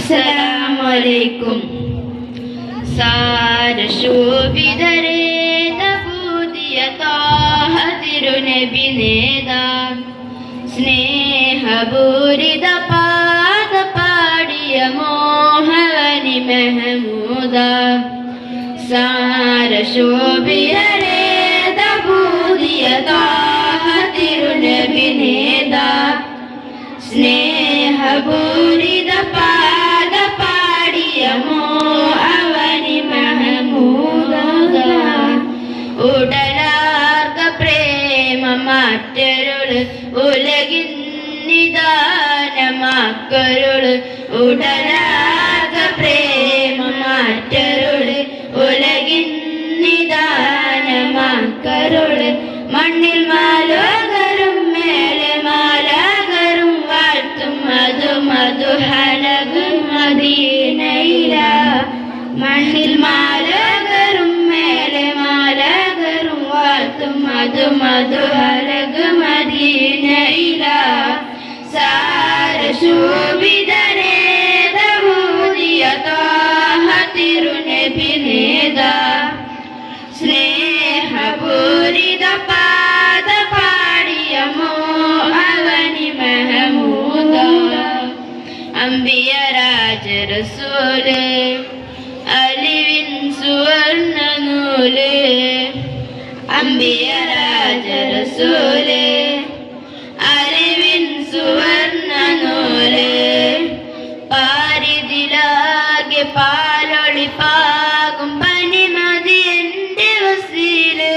അസ്സലാമലൈക്കും. സാരശോഭിതരേ നബൂദിയ ത്വാഹ തിരുനബി നേതാ, സ്നേഹപൂരിത പാദ പാടിയ മോഹവനി മെഹമൂദ. സാരശോഭിതരേ നബൂദിയ ത്വാഹ തിരുനബി നേതാ, സ്നേഹപൂരിത പാദ പാടിയ മോഹവനി മെഹമൂദ. ഉടലാർക്ക പ്രേമ മാറ്റരുള് ഉലകിൻ നിദാനമാക്കരുള്, ഉടലാർക്ക പ്രേമ മാറ്റരുള് ഉലകിൻ നിദാനമാക്കരുള്. മണ്ണിൽ മാലോകരും മേലെ മാലാകരും വാഴ്ത്തും മധു മധുഹനകും മദീനയില. മണ്ണിൽ മാലാകരും മേലെ മാലാകരും വാഴ്ത്തും മധു മധുഹനകും മദീനയില. സാരശോഭിതരേ ദാവൂദിയ ത്വാഹ തിരുനബി നേതാ, സ്നേഹപൂരിത പാദ പാടിയ മോഹവനി മെഹമൂദ. അംബിയ രാജ റസൂല് അലിവിൻ സുവർണ്ണ നൂല്, അംബിയ രാജ റസൂല് അലിവിൻ സുവർണ്ണ നൂല്. പാരിതിലാകെ പാലൊളിപ്പാകും പനിമതി എന്റെ വസീല്,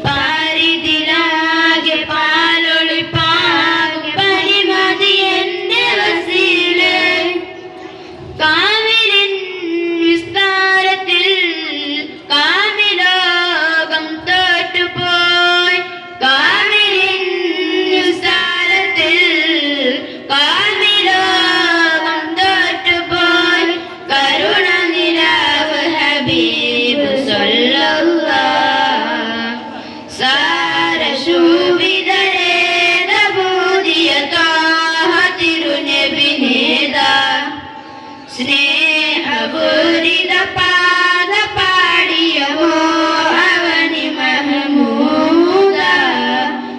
പാരിതിലാകെ പാലൊളിപ്പാകും പനിമതി എന്റെ വസീല്. കാമിലിൻ വിസ്താരത്തിൽ കാമിലോകം തോറ്റുപോയി, കാമിലിൻ വിസ്താരത്തിൽ കാമിലോകം തോറ്റുപോയി. കരുണ നിലാവ് ഹബീബ് സല്ലല്ലാഹ്. സാരശോഭിതരേ ദാവൂദിയ ത്വാഹ തിരുനബി നേതാ, സ്നേഹപൂരിത പാദ പാടിയ മോഹവനി മെഹമൂദ.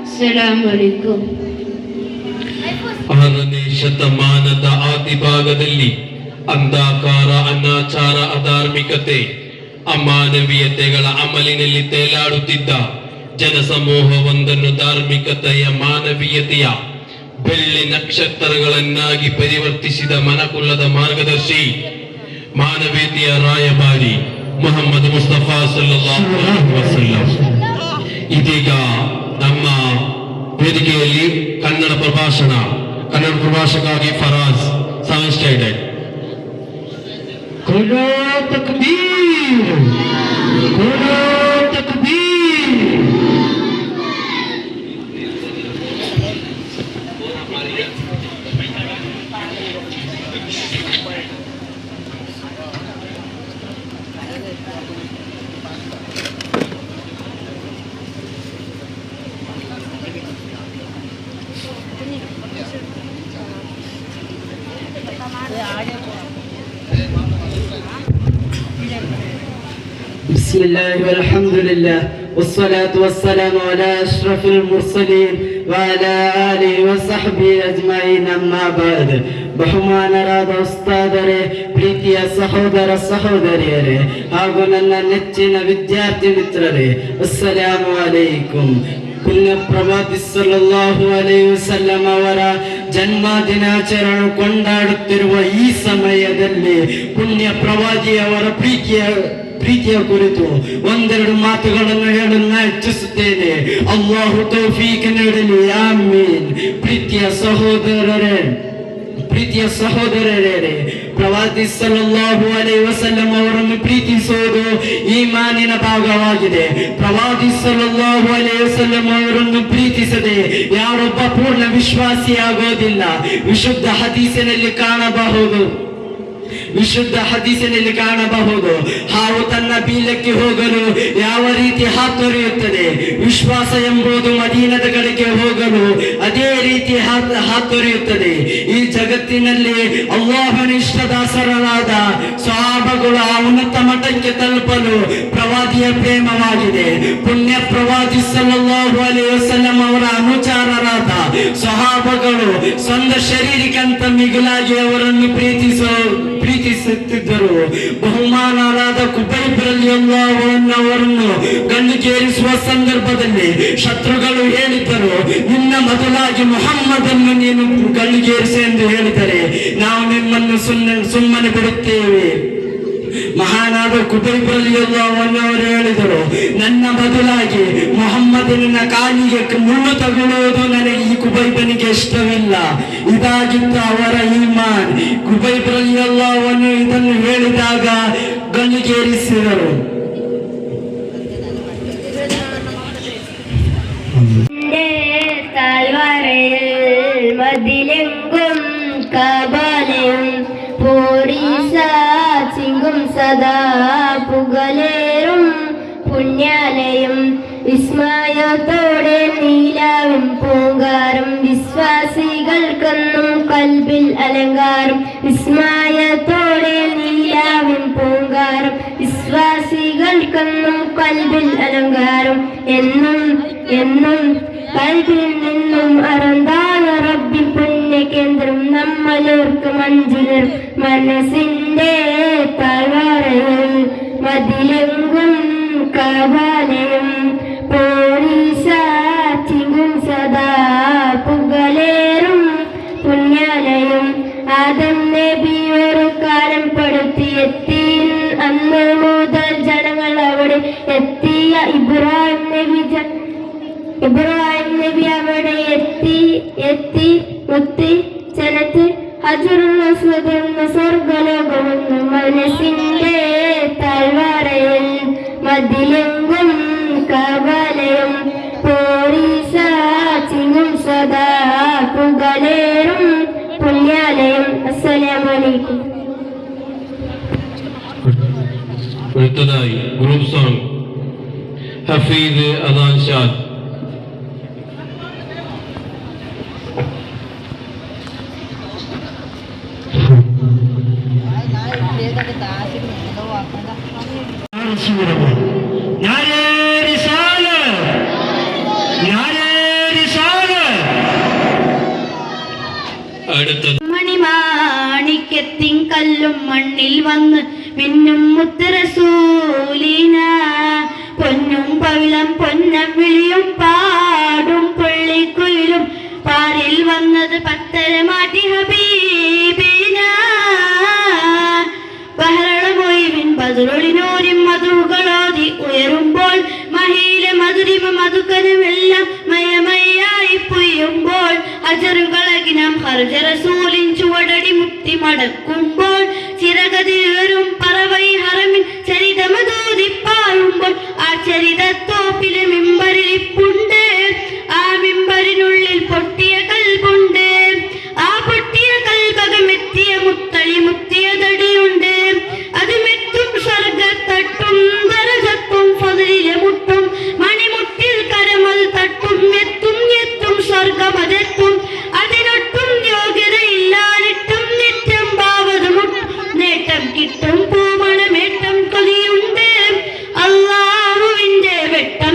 അസ്സലാമു അലൈക്കും. 6ನೇ ಶತಮಾನದ ಆದಿಭಾಗದಲ್ಲಿ ಅಂಧಾಕಾರ, ಅನಾಚಾರ, ಅಧಾರ್ಮಿಕತೆ, ಅಮಾನವೀಯತೆಗಳ ಅಮಲಿನಲ್ಲಿ ತೇಲಾಡುತ್ತಿದ್ದ ಜನಸಮೂಹವೊಂದನ್ನು ಧಾರ್ಮಿಕತೆಯ, ಮಾನವೀಯತೆಯ ಬೆಳ್ಳಿ ನಕ್ಷತ್ರಗಳನ್ನಾಗಿ ಪರಿವರ್ತಿಸಿದ ಮನಕುಲದ ಮಾರ್ಗದರ್ಶಿ, ಮಾನವೀಯತೆಯ ರಾಯಭಾರಿ ಮುಹಮ್ಮದ್ ಮುಸ್ತಫಾ ಸಲ್ಲಲ್ಲಾಹು ಅಲೈಹಿ ವಸಲ್ಲಂ. ಇದೀಗ ನಮ್ಮ ವೇದಿಕೆಯಲ್ಲಿ ಕನ್ನಡ ಪ್ರಭಾಷಕಾಗಿ ಫರಾಜ್ ಸೆವೆನ್ ಸ್ಟ್ಯಾಂಡರ್ಡ್. ಕೊಡೋ ತಕ್ಬೀರ್, ಕೊಡೋ ತಕ್ಬೀರ್. بسم الله والحمد لله والصلاة والسلام على أشرف المرسلين وعلى آله وصحبه أجمعين. أما بعد. ಬಹುಮಾನರಾದ ಉಸ್ತಾದರೇ, ಪ್ರೀತಿಯ ಸಹೋದರ ಸಹೋದರಿಯರೇ ಹಾಗೂ ನನ್ನ ನೆಚ್ಚಿನ ವಿದ್ಯಾರ್ಥಿ ಮಿತ್ರರೇ, ಅಸ್ಸಲಾಮು ಅಲೈಕುಂ. ಪುಣ್ಯ ಪ್ರವಾದಿ ಸಲ್ಲಲ್ಲಾಹು ಅಲೈಹಿ ವಸಲ್ಲಂ ಅವರ ಜನ್ಮ ದಿನಾಚರಣೆ ಕೊಂಡಾಡುತ್ತಿರುವ ಈ ಸಮಯದಲ್ಲಿ ಪುಣ್ಯ ಪ್ರವಾದಿಯವರ ಪ್ರೀತಿಯ ಕುರಿತು ಒಂದೆರಡು ಮಾತುಗಳನ್ನು ಹೇಳಲು ಇಚ್ಛಿಸುತ್ತೇನೆ. ಅಲ್ಲಾಹು ತೌಫೀಕ್ ನೀಡಲಿ, ಆಮೀನ್. ಪ್ರೀತಿಯ ಸಹೋದರರೇ, ಪ್ರವಾದಿ ಸಲ್ಲಲ್ಲಾಹು ಅಲೈಹಿ ವಸಲ್ಲಂ ಅವರನ್ನು ಪ್ರೀತಿಸುವುದು ಈಮಾನಿನ ಭಾಗವಾಗಿದೆ. ಪ್ರವಾದಿ ಸಲ್ಲಲ್ಲಾಹು ಅಲೈಹಿ ವಸಲ್ಲಂ ಅವರನ್ನು ಪ್ರೀತಿಸದೆ ಯಾರೊಬ್ಬ ಪೂರ್ಣ ವಿಶ್ವಾಸಿಯಾಗೋದಿಲ್ಲ. ವಿಶುದ್ಧ ಹದೀಸಿನಲ್ಲಿ ಕಾಣಬಹುದು, ವಿಶುದ್ಧ ಹದೀಸಿನಲ್ಲಿ ಕಾಣಬಹುದು. ಹಾವು ತನ್ನ ಬೀಲಕ್ಕೆ ಹೋಗಲು ಯಾವ ರೀತಿ ಹಾತೊರೆಯುತ್ತದೆ, ವಿಶ್ವಾಸ ಎಂಬುದು ಮದೀನದ ಕಡೆಗೆ ಹೋಗಲು ಅದೇ ರೀತಿ ಹಾತೊರೆಯುತ್ತದೆ. ಈ ಜಗತ್ತಿನಲ್ಲಿ ಅಲ್ಲಾಹನ ಇಷ್ಟದಾಸರಾದ ಸಹಾಬಗಳು ಆ ಉನ್ನತ ಮಟ್ಟಕ್ಕೆ ತಲುಪಲು ಪ್ರವಾದಿಯ ಪ್ರೇಮವಾಗಿದೆ. ಪುಣ್ಯ ಪ್ರವಾದಿ ಸಲ್ಲಲ್ಲಾಹು ಅಲೈಹಿ ವಸಲ್ಲಂ ಅವರ ಅನುಚಾರರಾದ ಸಹಾಬಗಳು ಸ್ವಂತ ಶರೀರಕ್ಕಿಂತ ಮಿಗಿಲಾಗಿ ಅವರನ್ನು ಪ್ರೀತಿಸುತ್ತಿದ್ದರು. ಬಹುಮಾನರಾದ ಕುಬೈಬ್ ರಲಿಯಲ್ಲಾಹು ಅನ್ಹು ಅವರನ್ನು ಗಲ್ಲಿಗೇರಿಸುವ ಸಂದರ್ಭದಲ್ಲಿ ಶತ್ರುಗಳು ಹೇಳಿದ್ದರು, ನಿನ್ನ ಮೊದಲಾಗಿ ಮುಹಮ್ಮದನ್ನು ನೀನು ಗಲ್ಲಿಗೇರಿಸಿ ಎಂದು ಹೇಳಿದರೆ ನಾವು ನಿಮ್ಮನ್ನು ಸುಮ್ಮನೆ ಬಿಡುತ್ತೇವೆ. ಮಹಾನಾದ ಕುಬೈಬ್ ರಲಿಯಲ್ಲಾಹು ಅನ್ಹು ಅವರು ಹೇಳಿದರು, ನನ್ನ ಬದಲಾಗಿ ಮುಹಮ್ಮದನ ಕಾಲಿಗೆ ಮುಳ್ಳು ತಗುಲುವುದು ನನಗೆ ಈ ಕುಬೈಬನಿಗೆ ಇಷ್ಟವಿಲ್ಲ. ಇದಾಗಿತ್ತು ಅವರ ಈಮಾನ್. ಕುಬೈಬ್ ರಲಿಯಲ್ಲಾಹು ಅನ್ಹು ಇದನ್ನು ಹೇಳಿದಾಗ ಗಲ್ಲಿಗೇರಿಸಿದರು. താഴ്വരയിൽ മതിലെങ്കും കബലയും പോരീശിങ്കും സദാ പുകലേറും പുണ്യാലയം വിസ്മയത്തോടെ നീലാവും പൂങ്കാരം വിശ്വാസികൾക്കെന്നും കൽബിൽ അലങ്കാരം. വിസ്മയത്തോടെ നീലാവും പൂങ്കാരം വിശ്വാസികൾക്കെന്നും കൽബിൽ അലങ്കാരം. എന്നും എന്നും കൽബിൽ നിന്നും അറന്തായ റബ്ബി പുണ്യകേന്ദ്രം നമ്മളോർക്ക് മഞ്ജുലർ മനസ്സിന്റെ താഴ്വരയിൽ മതിലെങ്കും കബലയും പോരീശിങ്കും സദാ പുകലേറും പുണ്യാലയം. ആദം നബി ഒരു കാലം പടുത്തിയെത്തി, അന്ന് മുതൽ ജനങ്ങൾ അവിടെ എത്തിയ ഇബ്രാഹിം നബി അവിടെ എത്തി മുത്തി ജനത്തിൽ ഹജറുൽ അസ്വദ് എന്ന സ്വർഗലോകമെന്ന് മനസ്സിന്റെ താഴ്വരയിൽ മതിലെങ്കും കബലയും പോരീശിങ്കും സദാ പുകലേറും പുണ്യാലയം. അസ്സലാമു അലൈക്കും. അടുത്തതായി ഗ്രൂപ്പ് സോങ് ഹഫീദ് അദാൻ ഷാദ്. അടുത്തത് മണിമാണിക്യത്തിൻ കല്ലും മണ്ണിൽ വന്ന് മിന്നും മുത്തറസൂലിന പൊന്നും പവിളം പൊന്നം വിളിയും പാടും പുള്ളിക്കുയിലും പാരിൽ വന്നത് പത്തരമാറ്റി ഹബീബിന ബഹളമൊഴിവിൻ ബദുറൊളിനൂരിൻ മധുകളോതി ഉയരുമ്പോൾ മഹിയിലെ മധുരിമ മധുക്കനുമെല്ലാം മയമയായി പൊയ്യുമ്പോൾ അജറുകളകിനം ഹർജ റസൂലിൻ ചുവടടി മുക്തി മടക്കുമ്പോൾ ചിറകതിരും പറവൈ ഹറമിൻ ചരിതമതൂതിപ്പായുമ്പോൾ ആ ചരിതത്തോപ്പിലെ മിമ്പരിലിപ്പുണ്ട്, ആ മിമ്പരിനുള്ളിൽ പൊട്ടിയ കൽബുണ്ട്, ആ പൊട്ടിയ കൽബകമെത്തിയ മുത്തളി മുത്തിയ തടിയുണ്ട്. അത് മെത്തും സ്വർഗത്തട്ടും ദറജത്തും ഫദ്ലിലെ മുട്ടും മണിമുട്ടിൽ കരമത് തട്ടും എത്തും എത്തും സ്വർഗമതെത്തും അതിനൊട്ടും യോഗ്യതയില്ലാതിട്ടും നിത്യം ഭാവത് മുട്ടും നേട്ടം കിട്ടും പൂമണമേട്ടം കൊതിയുണ്ട്. അല്ലാഹുവിന്റെ വെട്ടം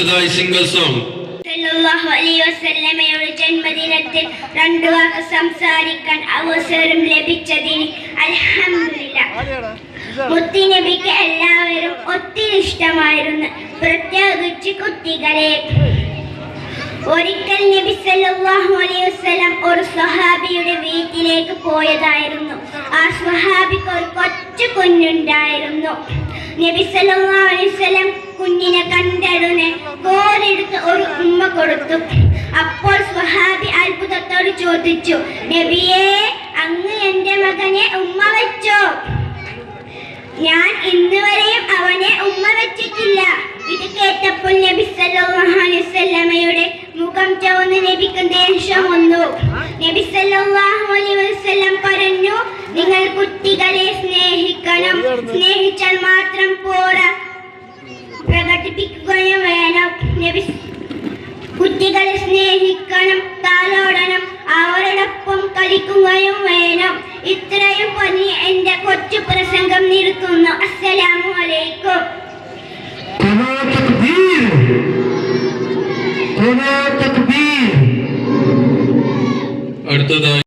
അടുത്തതായി സിംഗിൾ സോങ്. സല്ലല്ലാഹു അലൈഹി വസല്ലമയുടെ ജന്മദിനത്തിൽ 2 വാക്ക് സംസാരിക്കാൻ അവസരം ലഭിച്ചതിന് അൽഹംദുലില്ലാഹ്. മുത്തുനബിക്ക് എല്ലാവരും ഒത്തിരി ഇഷ്ടമായിരുന്നു, പ്രത്യേകിച്ച് കുട്ടികളെ. ഒരിക്കൽ നബി സല്ലല്ലാഹു അലൈഹി വസല്ലം ഒരു സ്വഹാബിയുടെ വീട്ടിലേക്ക് പോയതായിരുന്നു. ആ സ്വഹാബിക്ക് ഒരു കൊച്ചു കുഞ്ഞുണ്ടായിരുന്നു. നബി സല്ലല്ലാഹു അലൈഹി വസല്ലം കുഞ്ഞിനെ കണ്ടയുടനെ കോലെടുത്ത് ഒരു ഉമ്മ കൊടുത്തു. അപ്പോൾ സ്വഹാബി അത്ഭുതത്തോട് ചോദിച്ചു, നബിയേ, അങ്ങ് എന്റെ മകനെ ഉമ്മ വെച്ചോ? ഞാൻ ഇന്നുവരെയും അവനെ ഉമ്മ വെച്ചിട്ടില്ല. ഇത് കേട്ടപ്പോൾ നബി സല്ലല്ലാഹു അലൈഹി വസല്ലമയുടെ മുഖം ചുവന്ന് നബിക്ക് ദേഷ്യം വന്നു. നബി സല്ലല്ലാഹു അലൈഹി വസല്ലം പറഞ്ഞു, നിങ്ങൾ കുട്ടികളെ സ്നേഹിക്കണം, സ്നേഹിച്ചാൽ മാത്രം പോരാ, പ്രകടിപ്പിക്കുകയും വേണം. കുട്ടികളെ സ്നേഹിക്കണം, താലോടണം, അവരോടൊപ്പം കളിക്കുകയും വേണം. ഇത്രയും പറഞ്ഞ് എന്റെ കൊച്ചു പ്രസംഗം നിർത്തുന്നു. അസ്സലാമു അലൈക്കും. അടുത്തതായി